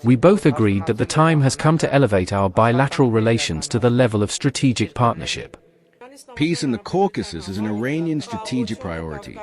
We both agreed that the time has come to elevate our bilateral relations to the level of strategic partnership. Peace in the Caucasus is an Iranian strategic priority.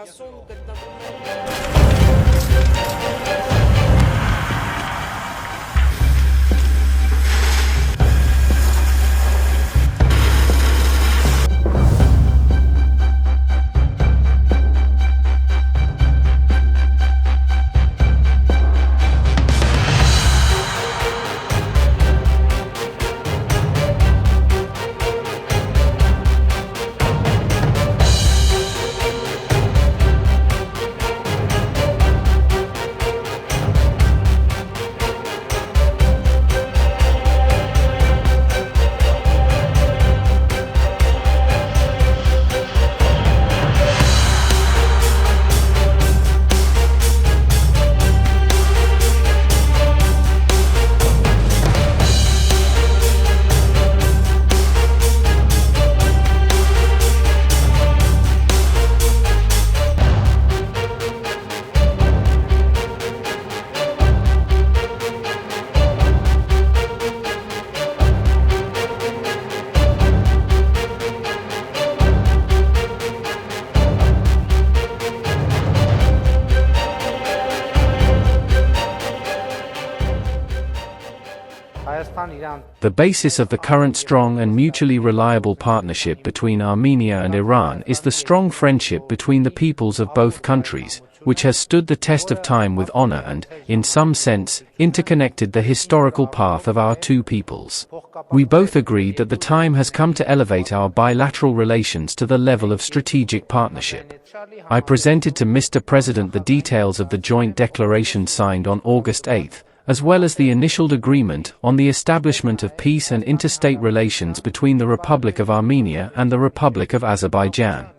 The basis of the current strong and mutually reliable partnership between Armenia and Iran is the strong friendship between the peoples of both countries, which has stood the test of time with honor and, in some sense, interconnected the historical path of our two peoples. We both agreed that the time has come to elevate our bilateral relations to the level of strategic partnership. I presented to Mr. President the details of the joint declaration signed on August 8, as well as the initialed agreement on the establishment of peace and interstate relations between the Republic of Armenia and the Republic of Azerbaijan.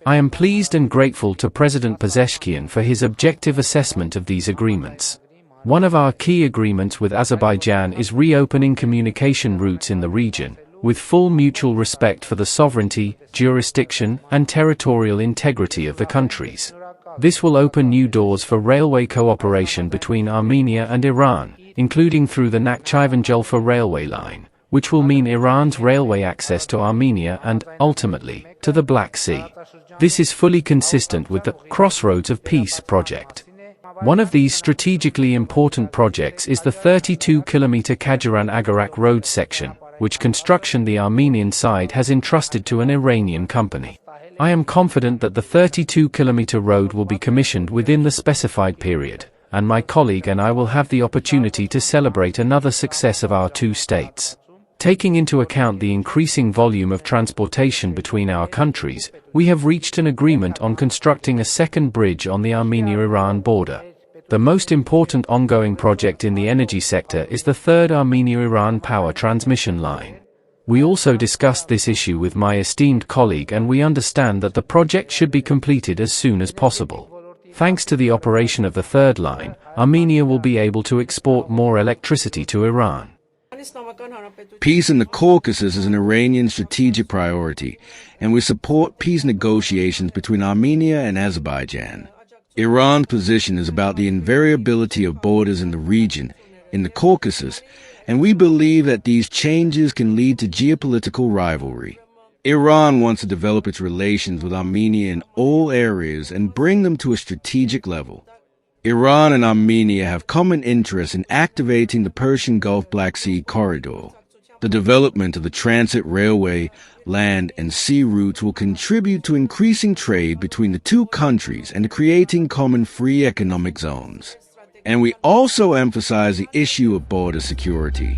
I am pleased and grateful to President Pezeshkian for his objective assessment of these agreements. One of our key agreements with Azerbaijan is reopening communication routes in the region, with full mutual respect for the sovereignty, jurisdiction, and territorial integrity of the countries. This will open new doors for railway cooperation between Armenia and Iran, including through the Nakhchivan-Julfa railway line, which will mean Iran's railway access to Armenia and, ultimately, to the Black Sea. This is fully consistent with the Crossroads of Peace project. One of these strategically important projects is the 32-kilometer Kajaran-Agarak road section, which construction the Armenian side has entrusted to an Iranian company. I am confident that the 32-kilometer road will be commissioned within the specified period, and my colleague and I will have the opportunity to celebrate another success of our two states. Taking into account the increasing volume of transportation between our countries, we have reached an agreement on constructing a second bridge on the Armenia-Iran border. The most important ongoing project in the energy sector is the third Armenia-Iran power transmission line. We also discussed this issue with my esteemed colleague, and we understand that the project should be completed as soon as possible. Thanks to the operation of the third line, Armenia will be able to export more electricity to Iran. Peace in the Caucasus is an Iranian strategic priority, and we support peace negotiations between Armenia and Azerbaijan. Iran's position is about the invariability of borders in the region, in the Caucasus, and we believe that these changes can lead to geopolitical rivalry. Iran wants to develop its relations with Armenia in all areas and bring them to a strategic level. Iran and Armenia have common interests in activating the Persian Gulf-Black Sea corridor. The development of the transit railway, land, and sea routes will contribute to increasing trade between the two countries and creating common free economic zones. And we also emphasize the issue of border security.